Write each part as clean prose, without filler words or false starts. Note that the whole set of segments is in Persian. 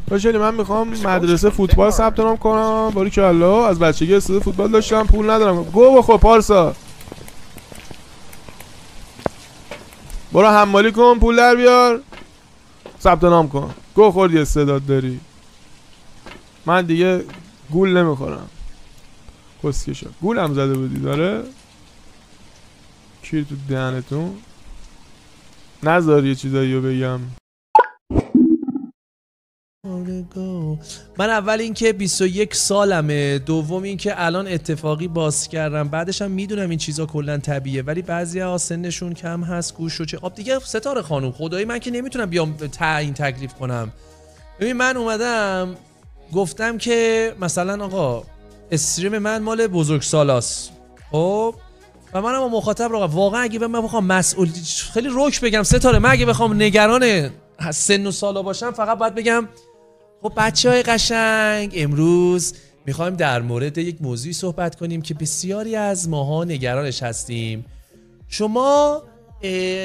باشه من میخوام مدرسه فوتبال ثبت نام کنم. باریکالله از بچگی استعداد فوتبال داشتم، پول ندارم. گو بخور پارسا. برو حمالی کن، پول در بیار، ثبت نام کن. گو خوردی استعداد داری. من دیگه گول نمیخورم. کسکشا گول هم زده بودی داره. کیر تو دهنتون. نذار یه چیزایی رو بگم. من اول اینکه 21 سالمه، دوم اینکه الان اتفاقی باز کردم، بعدش هم میدونم این چیزا کلا طبیعیه، ولی بعضیا سنشون کم هست گوش و چه آب دیگه. ستاره خانم خدایی من که نمیتونم بیام تعیین تکلیف کنم. ببین من اومدم گفتم که مثلا آقا استریم من مال بزرگسالاست، خب و منم با مخاطب واقعا اگه من بخوام مسئول خیلی روک بگم ستاره، من اگه بخوام نگران سن و سالا باشم فقط باید بگم خب بچه‌های قشنگ امروز میخوایم در مورد یک موضوعی صحبت کنیم که بسیاری از ماها نگرانش هستیم. شما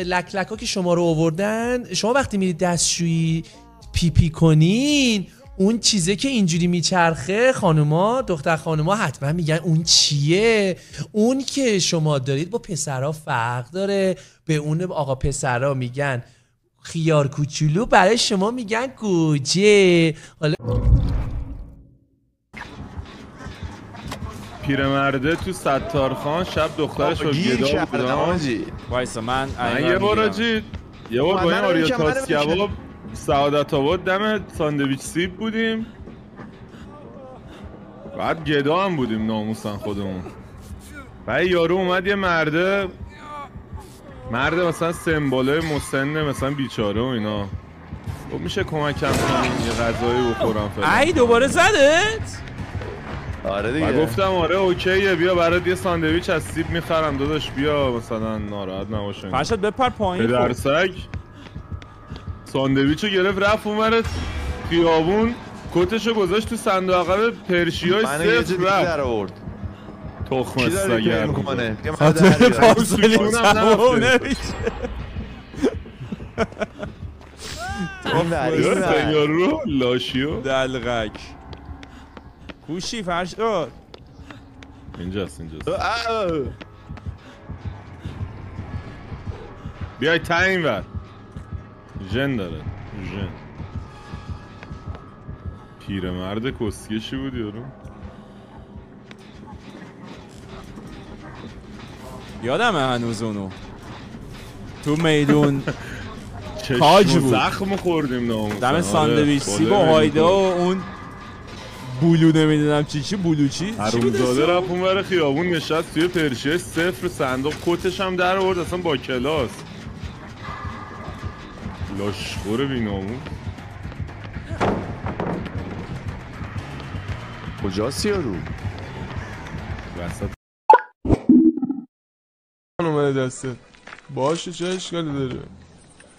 لک‌لک‌ها که شما رو آوردن، شما وقتی میرید دستشویی پیپی کنین اون چیزه که اینجوری میچرخه، خانوما دختر خانوما حتما میگن اون چیه. اون که شما دارید با پسرها فرق داره، به اون آقا پسرها میگن خیار کوچولو، برای شما میگن گوجه. حالا پیرمرده تو ستارخان شب دخترش رو گدا بودم. وایسا من یه بار آجی یه بار با این آریا تاس کباب سعادت آباد دم ساندویچ سیب بودیم، بعد گدا هم بودیم ناموسن خودمون. بعد یارو اومد یه مرده مثلا سمباله مسنه مثلا بیچاره و اینا، خب میشه کمکم کنین یه غذایی بخورم فعلا. ای دوباره زدت؟ آره دیگه. و گفتم آره اوکیه بیا برات یه ساندویچ از سیب میخرم داداش، بیا مثلا ناراحت نباش. فرشاد بپر پایین. پدرسگ ساندویچو گرفت رفت اونور خیابون، کتشو گذاشت تو صندوق عقب پرشیای صفر رفت. تخم سگر میکنه خاطر فاصله تمام نمیشه. یارو لاشیو دلغک کوشی فرشاد اینجاست بیای تا این ور ژن داره ژن. پیرمرد کسکشی بود یارو. یادمه هنوز اونو تو میدون تاج بود، زخم خوردیم ناموسن دم ساندویچ سیب و هایده و اون بولو نمیدونم چی بولو چی حرومزاده رفت اونور خیابون نشست توی پرشیه صفر صندوق، کتش هم در آورد اصلا با کلاس. لاشخور بینامون کجاست یارو؟ وسط اومده دسته باشه چه اشکالی داره.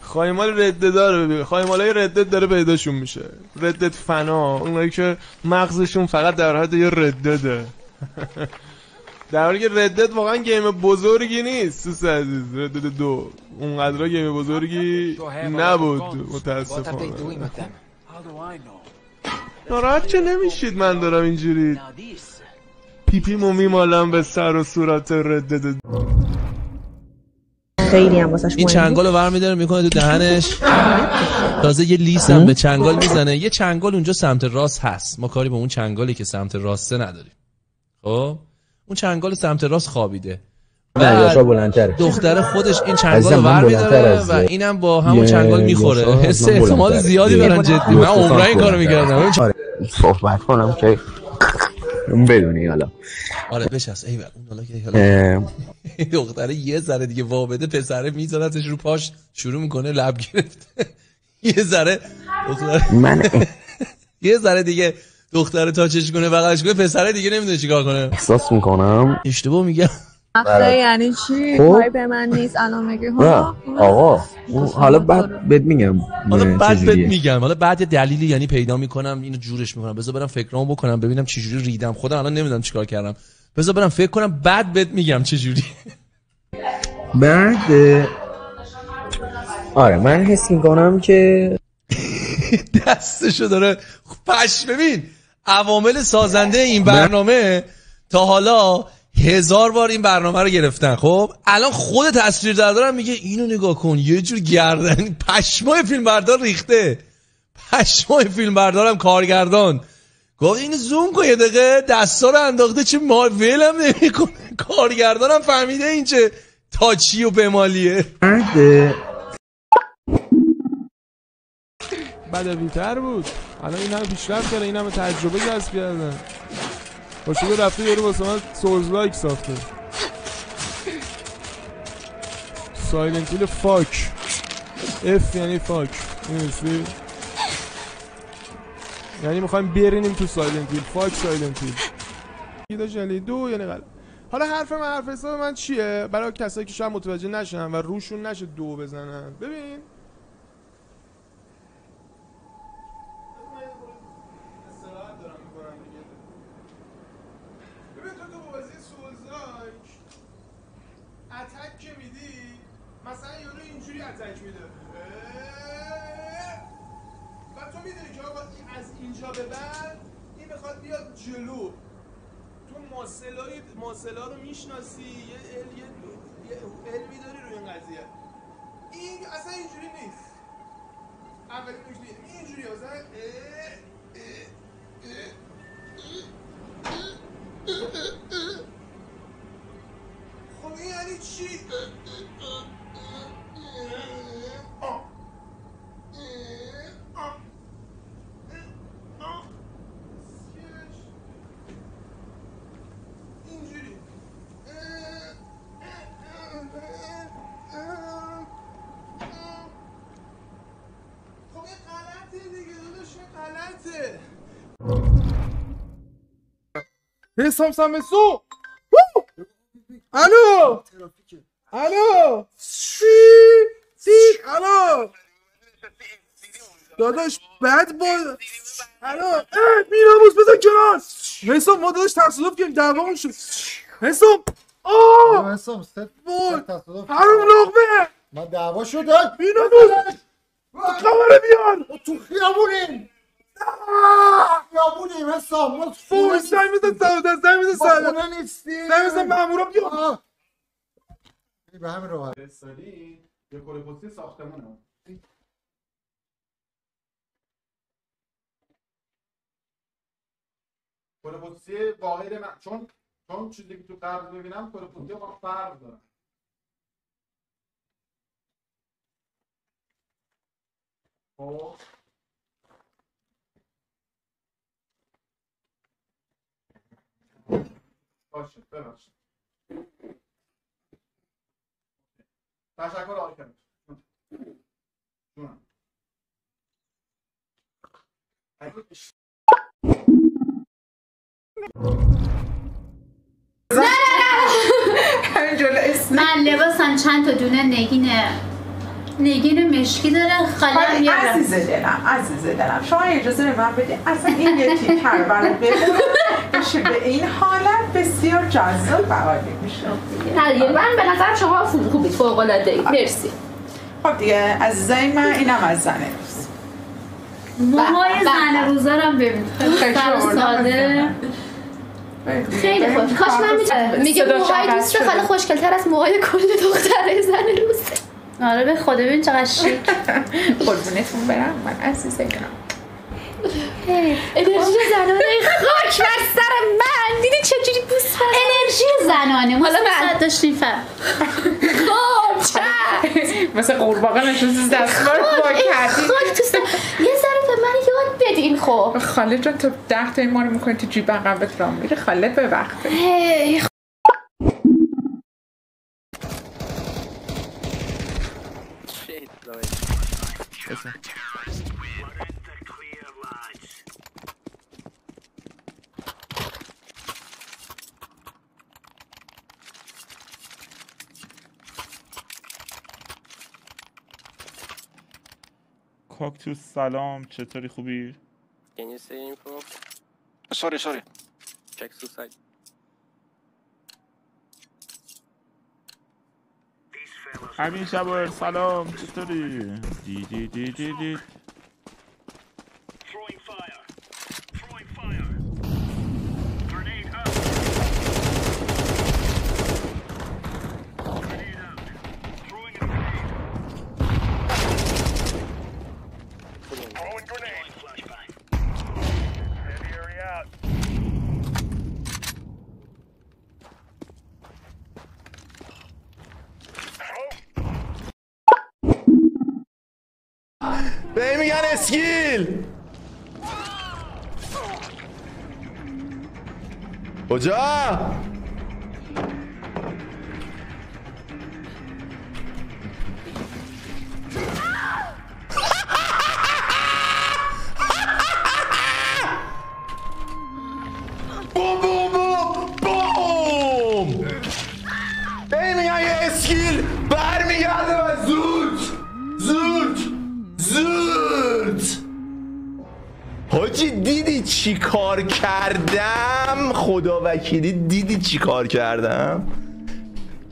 خایمال ردت داره، ببین خایمالای ردت داره پیداشون میشه. ردت فنا اونایی که مغزشون فقط در حد یه ردده. در حالی که ردت واقعا گیم بزرگی نیست دوست عزیز. ردت 2 اونقدر گیم بزرگی نبود متاسفانه. ناراحت که نمیشید من دارم اینجوری پیپیمو میمالم به سر و صورت ردت. خیلی هم واسش این چنگال رو برمی‌داره میکنه تو دهنش، تازه یه لیس هم به چنگال میزنه. یه چنگال اونجا سمت راست هست، ما کاری به اون چنگالی که سمت راسته نداریم. خب اون چنگال سمت راست خوابیده، دختر خودش این چنگال رو برمی‌داره و اینم با همون چنگال میخوره. حس احتمال زیادی دارن جدی. من عمرن این کارو میکردم. صحبت کنم که بدونی حالا آره بشست ایول اون حالا که دختره یه ذره دیگه وا بده پسره میذارتش رو پاش شروع میکنه لب گرفته. یه ذره دختره یه ذره دیگه دختره تاچش کنه بغلش کنه، پسره دیگه نمیدونه چیکار کنه. احساس میکنم اشتباه میگم. آخه یعنی چی؟ کاری به من نیست الان میگه ها آقا حالا بعد بهت میگم. حالا بعد بهت میگم. حالا بعد یه دلیلی یعنی پیدا میکنم اینو جورش میکنم. بذار برم فکرامو بکنم ببینم چه جوری ریدم. خودم الان نمیدونم چیکار کردم. بذار برم فکر کنم بعد بهت میگم چه جوری. بعد آره من حس میکنم که دستشو داره ببین عوامل سازنده این برنامه تا حالا 1000 بار این برنامه رو گرفتن. خب الان خود تصویر دارم میگه اینو نگاه کن یه جور گردن پشمای فیلم بردار ریخته، پشمای فیلم بردارم کارگردان گفت اینو زوم کن یه دقیقه دستا رو انداخته چه ولم نمیکنه. کارگردانم فهمیده این چه تاچی و بمالیه. بدوی‌تر بود. الان این همه پیشرفت کردن، این همه تجربه کسب کردن. باشه رفته یارو واسه من سولز لایک ساخته. سایلنت هیل فاک. اف یعنی فاک. می‌دونی؟ یعنی می‌خوایم برینیم تو سایلنت هیل. فاک سایلنت هیل. ایدا جلی دو یعنی غلط. حالا حرف حساب من چیه؟ برای کسایی که شاید متوجه نشن و روشون نشه دو بزنن. ببین اتک که میدی مثلا یارو اینجوری اتک میده و تو میدونی که آقا از اینجا به بعد این بخواد بیاد جلو تو ماسلا رو میشناسی یه علمی داری روی این قضیه. این اصلا اینجوری نیست. اولین نکته اینجوری مثلا خب این یعنی چی؟ اینجوری خب این غلطه دیگه داداش این غلطه. حسام سمسو الو الو الو داداش بد با الو میراموز بزن کنار حسام ما داداش تصادف کردیم دعوامون شد حسام حسام ست حروم لقمه ما دعوا شده میراموز خبره بیان تو خیابونیم خیابونیم حسام ما فوش زنگ بزن خونه نیستیم زنگ بزن مامورا بیان به همین رو فرستادی یه کل پستی ساختمونه کل پستی واحد من چون چیزی که تو قبل ببینم کل پستی با فرق داره. خب باشه ببخشید تشکر آقای کرد جونم من لباسم چند تا دونه نگین مشکی داره خاله عزیز دلم شما اجازه به من بدید اصلا این یه تیکر برای بشه به این حالت بسیار جذاب قرار میشه. نه من به نظر شما خوبید فوق العاده ای مرسی. خب دیگه عزیزای من اینم از زن روز موهای زن روزا رو هم ببین خیلی ساده خیلی خوش کاش من میگه موهای دوست خیلی خوشگل‌تر از موهای کل دختره زن روزه. آره به خدا ببین چقدر شیک. قربونتون برم من عزیزه کنم انرژی زنانه خاک بر سر من دیدی چجوری بوس بر انرژی زنانه حالا ما داشتیم فهم خب چه مثل قورباغه نشستی دستمال با کردی خاک تو یه ذره به من یاد بدین. خب خاله جان تو 10 تا این ما رو میکنی تو جیب عقبت راه میره خاله به وقت کاکتوس سلام چطوری خوبی؟ Can you say info? Sorry. Check suicide. همین شبر سلام چطوری؟ دی به میگن اسکیل کجا؟ بوم بوم بوم بوم به میگن یه اسکیل برمیگرده و زود حاجی دیدی چی کار کردم؟ خدا وکیلی دیدی چی کار کردم؟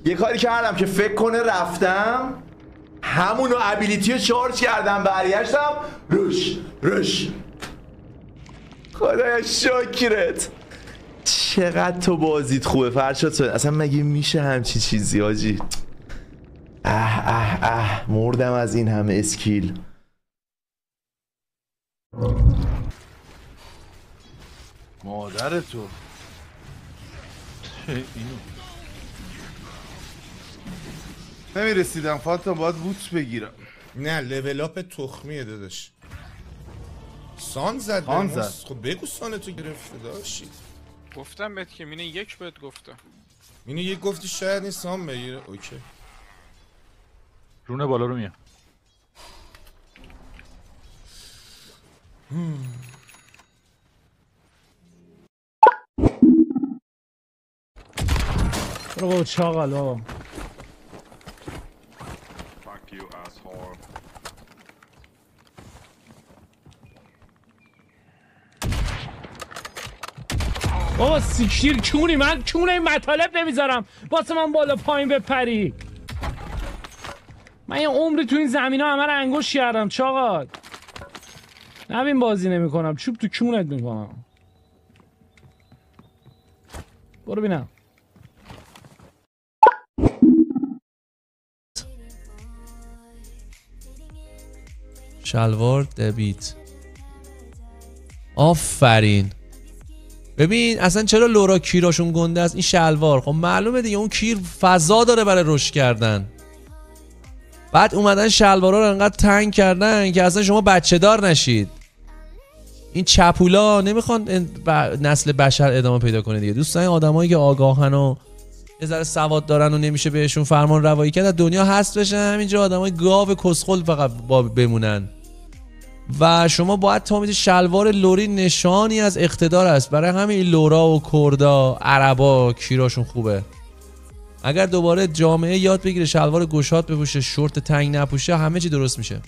یه کاری کردم که فکر کنه رفتم همونو ابیلیتی رو چارج کردم برگشتم روش خدایا شاکرت. چقدر تو بازیت خوبه فرشاد، اصلا مگه میشه همچی چیزی حاجی؟ مردم از این همه اسکیل. مادر تو اینو نمیرسیدم فاتا، باید بوت بگیرم. نه لول اپ تخمیه داداش. سان زد. خب بگو سان تو گرفته داشتی. گفتم بهت که مینه یک بهت گفتم. مینه یک گفتی شاید این سان بگیره. اوکی رونه بالا رو میام. برو چاقل بابا. بابا سیکشیر کونی، من کونه این مطالب نمیذارم واسه من بالا پایین بپری. من یه عمری تو این زمین ها همه رو انگوش کردم چاقال. نبین بازی نمی کنم، چوب تو کونت میکنم. برو بینم. شلوار دبیت. آفرین. ببین اصلا چرا لورا کیراشون گنده است؟ این شلوار خب معلومه دیگه اون کیر فضا داره برای رشد کردن. بعد اومدن شلوارا رو انقدر تنگ کردن که اصلا شما بچه دار نشید. این چپولا نمیخوان نسل بشر ادامه پیدا کنه دیگه. دوستان این آدمایی که آگاهن و یه ذره سواد دارن و نمیشه بهشون فرمان روایی کرد، دنیا هست بشن. همینجا آدمای گاو کسخل فقط بمونن. و شما باید تا میدید شلوار لوری نشانی از اقتدار است. برای همین لورا و کردا عربا کیراشون خوبه. اگر دوباره جامعه یاد بگیره شلوار گشاد بپوشه، شورت تنگ نپوشه، همه چی درست میشه.